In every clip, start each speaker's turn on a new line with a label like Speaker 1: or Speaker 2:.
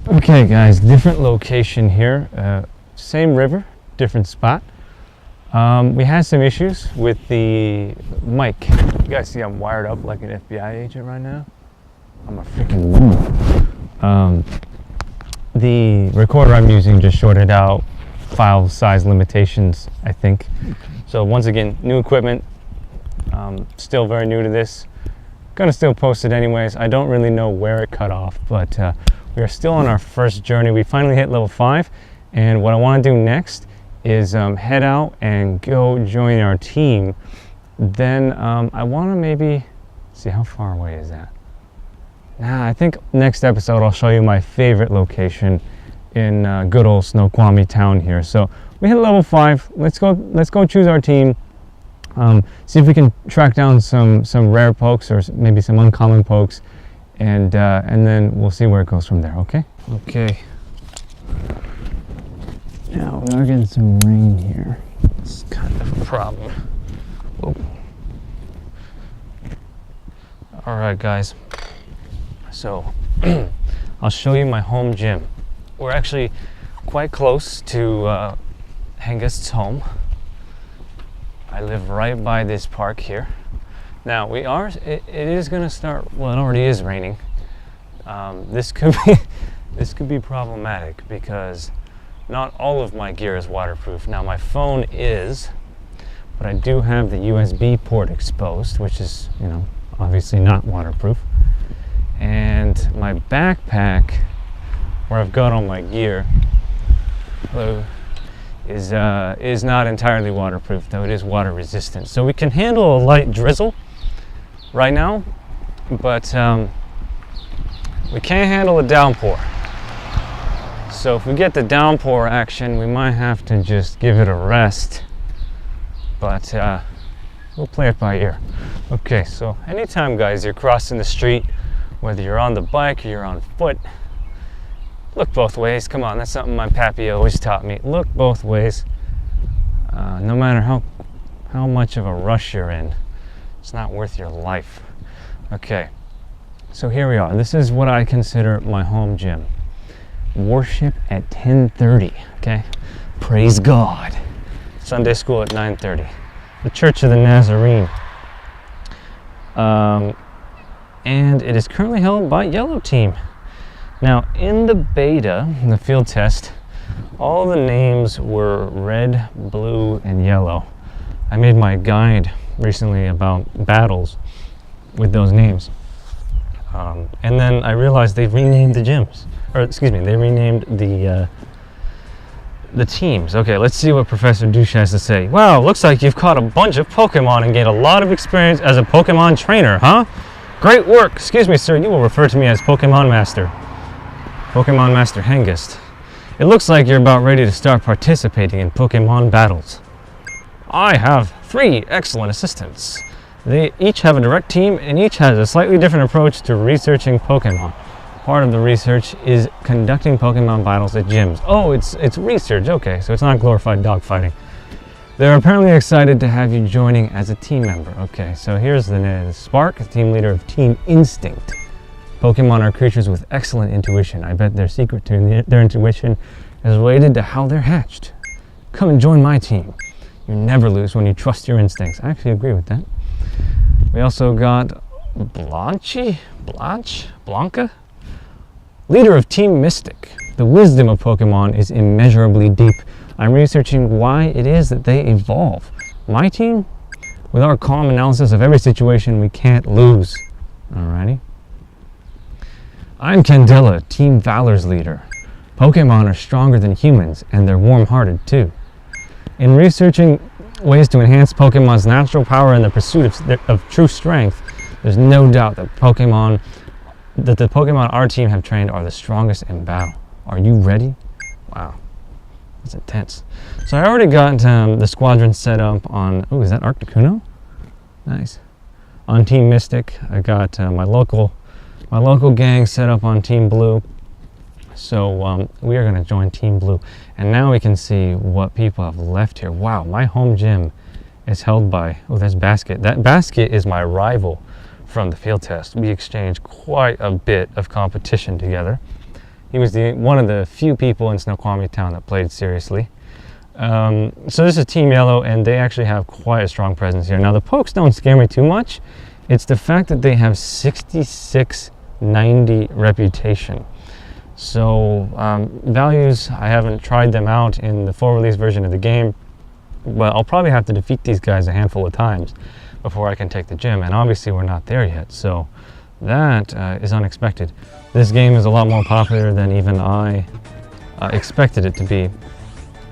Speaker 1: Okay guys, different location here, same river, different spot. We had some issues with the mic. You guys see I'm wired up like an FBI agent right now? I'm a freaking woman. The recorder I'm using just shorted out file size limitations, I think. So once again, new equipment, still very new to this. Gonna still post it anyways. I don't really know where it cut off, but we are still on our first journey. We finally hit level 5, and what I want to do next is head out and go join our team. Then I want to maybe see how far away is that. Nah, I think next episode I'll show you my favorite location in good old Snoqualmie town here. So we hit level 5. Let's go choose our team. See if we can track down some rare pokes or maybe some uncommon pokes, and then we'll see where it goes from there. Okay. Now we are getting some rain here. It's kind of a problem. Whoa. All right, guys. So I'll show you my home gym. We're actually quite close to Hengist's home. I live right by this park here. Now it is going to start, well, it already is raining. This could be problematic because not all of my gear is waterproof. Now my phone is, but I do have the USB port exposed, which is, obviously not waterproof. And my backpack, where I've got all my gear, is not entirely waterproof, though it is water resistant. So we can handle a light drizzle right now, but we can't handle a downpour. So if we get the downpour action, we might have to just give it a rest, but we'll play it by ear. Okay, so anytime, guys, you're crossing the street, whether you're on the bike or you're on foot, look both ways. Come on, that's something my pappy always taught me. Look both ways. No matter how much of a rush you're in, it's not worth your life. Okay, so here we are. This is what I consider my home gym. Worship at 10:30. Okay, praise God. Sunday school at 9:30. The Church of the Nazarene. And it is currently held by Yellow Team. Now, in the beta, in the field test, all the names were red, blue, and yellow. I made my guide recently about battles with those names. And then I realized they renamed the gyms. Or, excuse me, they renamed the teams. Okay, let's see what Professor Douche has to say. Wow, looks like you've caught a bunch of Pokemon and gained a lot of experience as a Pokemon trainer, huh? Great work! Excuse me, sir, you will refer to me as Pokemon Master. Pokemon Master Hengist. It looks like you're about ready to start participating in Pokemon battles. I have 3 excellent assistants. They each have a direct team and each has a slightly different approach to researching Pokemon. Part of the research is conducting Pokemon battles at gyms. Oh, it's research, okay, so it's not glorified dogfighting. They're apparently excited to have you joining as a team member. Okay, so here's the Spark, the team leader of Team Instinct. Pokemon are creatures with excellent intuition. I bet their secret to their intuition is related to how they're hatched. Come and join my team. You never lose when you trust your instincts. I actually agree with that. We also got Blanca? Leader of Team Mystic. The wisdom of Pokemon is immeasurably deep. I'm researching why it is that they evolve. My team? With our calm analysis of every situation, we can't lose. Alrighty. I'm Candela, Team Valor's leader. Pokemon are stronger than humans, and they're warm-hearted too. In researching ways to enhance Pokemon's natural power in the pursuit of true strength, there's no doubt that the Pokemon our team have trained are the strongest in battle. Are you ready? Wow, that's intense. So I already got the squadron set up on, oh, is that Articuno? Nice. On Team Mystic, I got my local gang set up on Team Blue. So we are going to join Team Blue. And now we can see what people have left here. Wow, my home gym is held by, oh, that's Basket. That Basket is my rival from the field test. We exchanged quite a bit of competition together. He was one of the few people in Snoqualmie Town that played seriously. So this is Team Yellow, and they actually have quite a strong presence here. Now the Pokes don't scare me too much. It's the fact that they have 6690 reputation. So values, I haven't tried them out in the full release version of the game, but I'll probably have to defeat these guys a handful of times before I can take the gym, and obviously we're not there yet, so that is unexpected. This game is a lot more popular than even I expected it to be.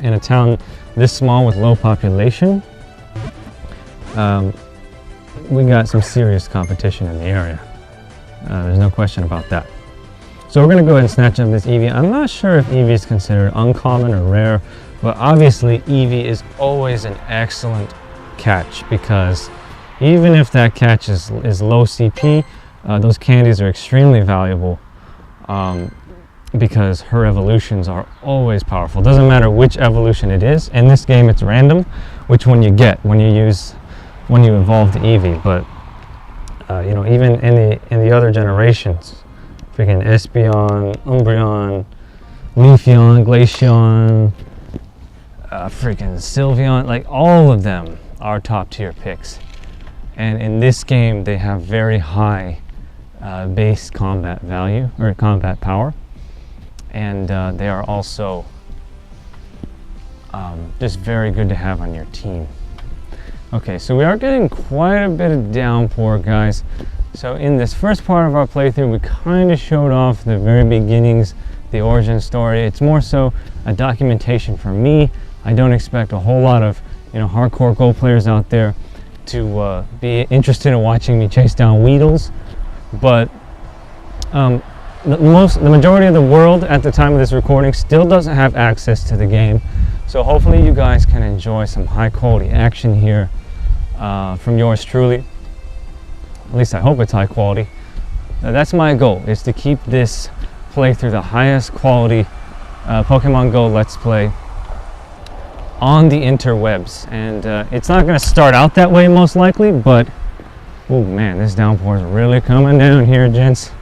Speaker 1: In a town this small with low population, we got some serious competition in the area. There's no question about that. So we're going to go ahead and snatch up this Eevee. I'm not sure if Eevee is considered uncommon or rare, but obviously Eevee is always an excellent catch, because even if that catch is low CP, those candies are extremely valuable because her evolutions are always powerful. Doesn't matter which evolution it is. In this game, it's random which one you get when you evolve the Eevee. But you know, even in the other generations, freaking Espeon, Umbreon, Leafeon, Glaceon, freaking Sylveon, like all of them are top tier picks. And in this game, they have very high base combat value, or combat power. And they are also just very good to have on your team. Okay, so we are getting quite a bit of downpour, guys. So in this first part of our playthrough, we kind of showed off the very beginnings, the origin story. It's more so a documentation for me. I don't expect a whole lot of, you know, hardcore Go players out there to be interested in watching me chase down Weedles, but the majority of the world at the time of this recording still doesn't have access to the game, so hopefully you guys can enjoy some high quality action here from yours truly. At least I hope it's high quality. That's my goal, is to keep this playthrough the highest quality Pokemon Go Let's Play on the interwebs. And it's not going to start out that way most likely, but oh man, this downpour is really coming down here, gents.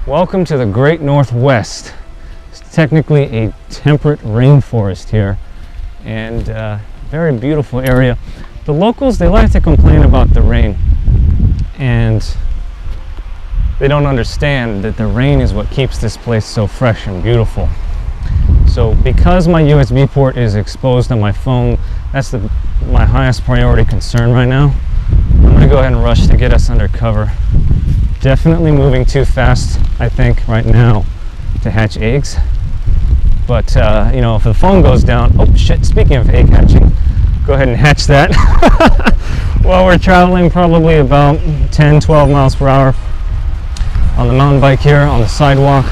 Speaker 1: Welcome to the Great Northwest. It's technically a temperate rainforest here, and very beautiful area. The locals, they like to complain about the rain, and they don't understand that the rain is what keeps this place so fresh and beautiful. So because my USB port is exposed on my phone, that's my highest priority concern right now. I'm going to go ahead and rush to get us under cover. Definitely moving too fast, I think, right now to hatch eggs. But, you know, if the phone goes down, oh shit, speaking of egg hatching, go ahead and hatch that while we're traveling probably about 10-12 miles per hour on the mountain bike here on the sidewalk.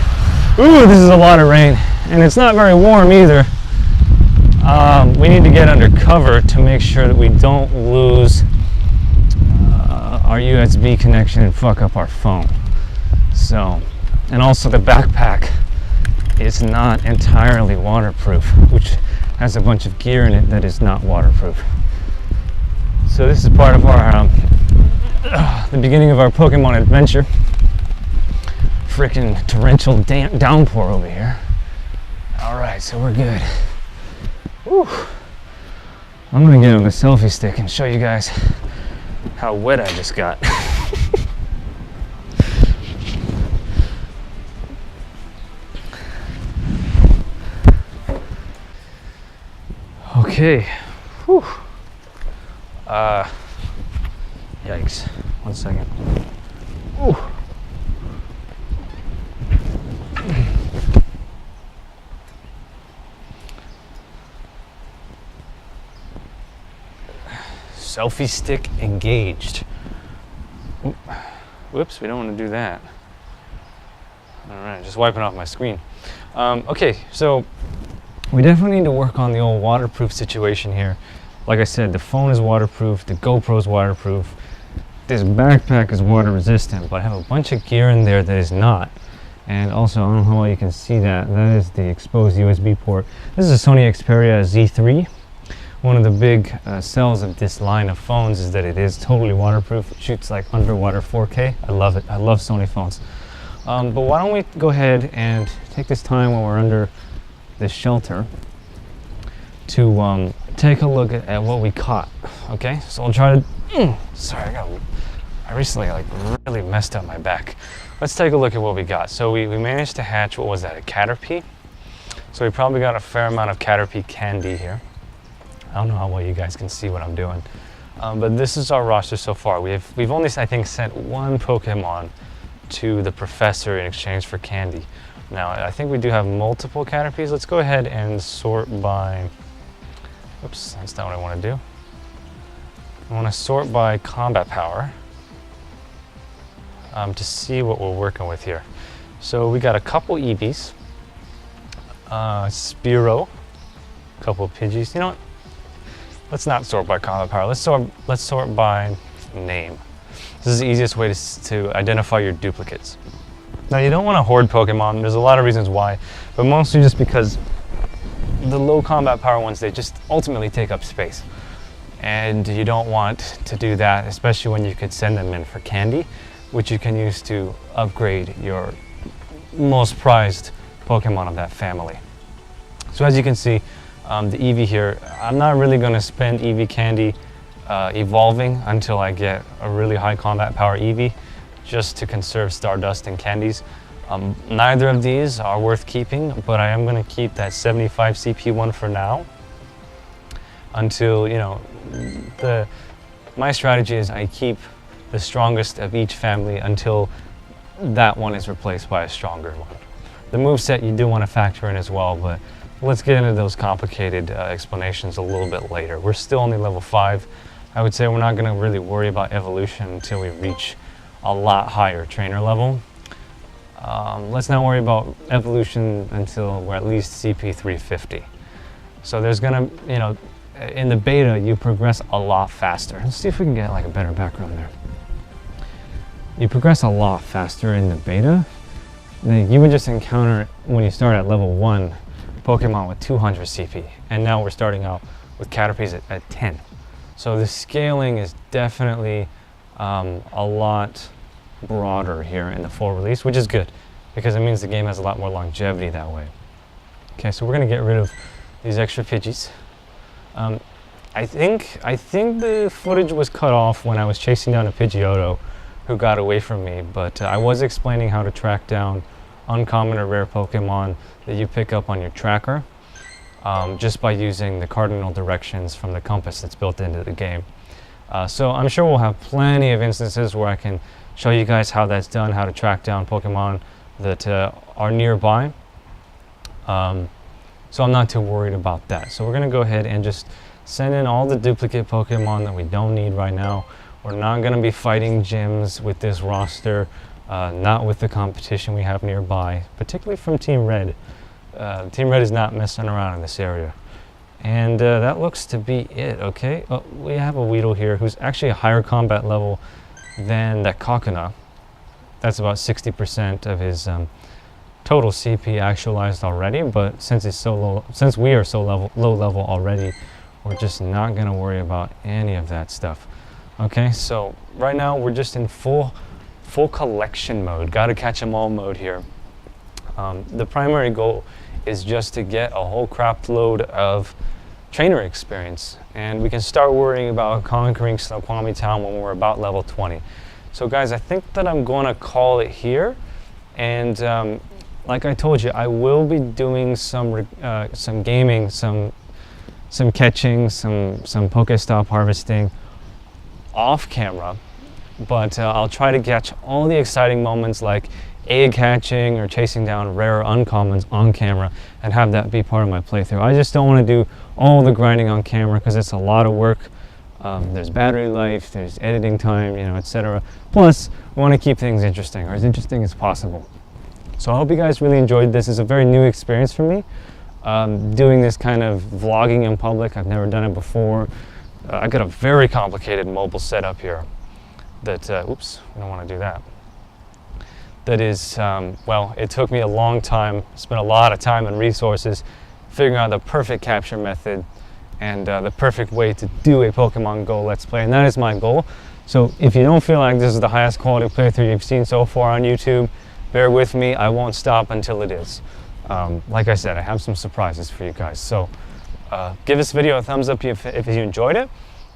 Speaker 1: Ooh, this is a lot of rain, and it's not very warm either. We need to get under cover to make sure that we don't lose our USB connection and fuck up our phone. So, and also the backpack is not entirely waterproof, which has a bunch of gear in it that is not waterproof. So this is part of our the beginning of our Pokemon adventure. Freaking torrential downpour over here. All right, so we're good. Whew. I'm gonna get on the selfie stick and show you guys how wet I just got. Okay. Whew. Yikes. 1 second. Ooh. Selfie stick engaged. Oop. Whoops, we don't want to do that. All right, just wiping off my screen. Okay, so we definitely need to work on the old waterproof situation here. Like I said, the phone is waterproof, the GoPro is waterproof, this backpack is water resistant, but I have a bunch of gear in there that is not. And also, I don't know how well you can see that. That is the exposed USB port. This is a Sony Xperia Z3. One of the big sells of this line of phones is that it is totally waterproof. It shoots like underwater 4K. I love it. I love Sony phones. But why don't we go ahead and take this time while we're under this shelter to take a look at what we caught. Okay, so I'll try to. Sorry, I recently like really messed up my back. Let's take a look at what we got. So we managed to hatch, what was that, a Caterpie? So we probably got a fair amount of Caterpie candy here. I don't know how well you guys can see what I'm doing. But this is our roster so far. We've only, I think, sent one Pokemon to the professor in exchange for candy. Now, I think we do have multiple Caterpies. Let's go ahead and sort by, oops, that's not what I want to do. I want to sort by combat power to see what we're working with here. So we got a couple Eevees, Spearow, a couple of Pidgeys. You know what? Let's not sort by combat power. Let's sort by name. This is the easiest way to identify your duplicates. Now, you don't want to hoard Pokemon. There's a lot of reasons why, but mostly just because the low combat power ones, they just ultimately take up space. And you don't want to do that, especially when you could send them in for candy, which you can use to upgrade your most prized Pokemon of that family. So as you can see, the Eevee here, I'm not really going to spend Eevee candy evolving until I get a really high combat power Eevee, just to conserve Stardust and candies. Neither of these are worth keeping, but I am going to keep that 75 CP one for now until, you know, my strategy is I keep the strongest of each family until that one is replaced by a stronger one. The moveset you do want to factor in as well, but let's get into those complicated explanations a little bit later. We're still only level 5. I would say we're not going to really worry about evolution until we reach a lot higher trainer level. Let's not worry about evolution until we're at least CP 350. So there's going to, you know, in the beta, you progress a lot faster. Let's see if we can get like a better background there. You progress a lot faster in the beta. You would just encounter, when you start at level 1, Pokemon with 200 CP, and now we're starting out with Caterpies at 10. So the scaling is definitely a lot broader here in the full release, which is good because it means the game has a lot more longevity that way. Okay, so we're gonna get rid of these extra Pidgeys. I think the footage was cut off when I was chasing down a Pidgeotto who got away from me, but I was explaining how to track down uncommon or rare Pokemon that you pick up on your tracker just by using the cardinal directions from the compass that's built into the game. So I'm sure we'll have plenty of instances where I can show you guys how that's done, how to track down Pokemon that are nearby. So I'm not too worried about that. So we're going to go ahead and just send in all the duplicate Pokemon that we don't need right now. We're not going to be fighting gyms with this roster, not with the competition we have nearby, particularly from Team Red. Team Red is not messing around in this area. And that looks to be it, okay? We have a Weedle here who's actually a higher combat level than that Kakuna. That's about 60% of his total CP actualized already, but since it's so low, since we are so low level already, we're just not gonna worry about any of that stuff. Okay, so right now we're just in full collection mode, gotta catch 'em all mode here. The primary goal is just to get a whole crap load of trainer experience, and we can start worrying about conquering Snoqualmie Town when we're about level 20. So guys, I think that I'm gonna call it here, and like I told you, I will be doing some gaming, some catching, some Pokestop harvesting off camera, but I'll try to catch all the exciting moments like egg hatching or chasing down rare uncommons on camera and have that be part of my playthrough. I just don't want to do all the grinding on camera because it's a lot of work. There's battery life, there's editing time, you know, etc. Plus, I want to keep things interesting, or as interesting as possible. So I hope you guys really enjoyed this. It's a very new experience for me, doing this kind of vlogging in public. I've never done it before. I got a very complicated mobile setup here that, oops, we don't want to do that. That is, well, it took me a long time, spent a lot of time and resources figuring out the perfect capture method and the perfect way to do a Pokemon Go Let's Play, and that is my goal. So if you don't feel like this is the highest quality playthrough you've seen so far on YouTube, bear with me. I won't stop until it is. Like I said, I have some surprises for you guys. So give this video a thumbs up if you enjoyed it.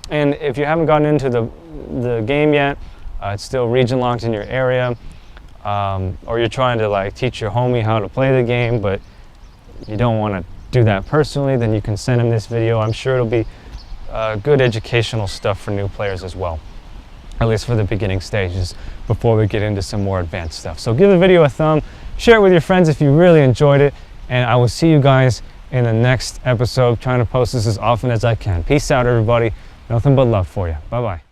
Speaker 1: And if you haven't gotten into the game yet, it's still region locked in your area, or you're trying to like teach your homie how to play the game, but you don't want to do that personally, then you can send him this video. I'm sure it'll be good educational stuff for new players as well, at least for the beginning stages before we get into some more advanced stuff. So give the video a thumb, share it with your friends if you really enjoyed it, and I will see you guys in the next episode. Trying to post this as often as I can. Peace out, everybody. Nothing but love for you. Bye-bye.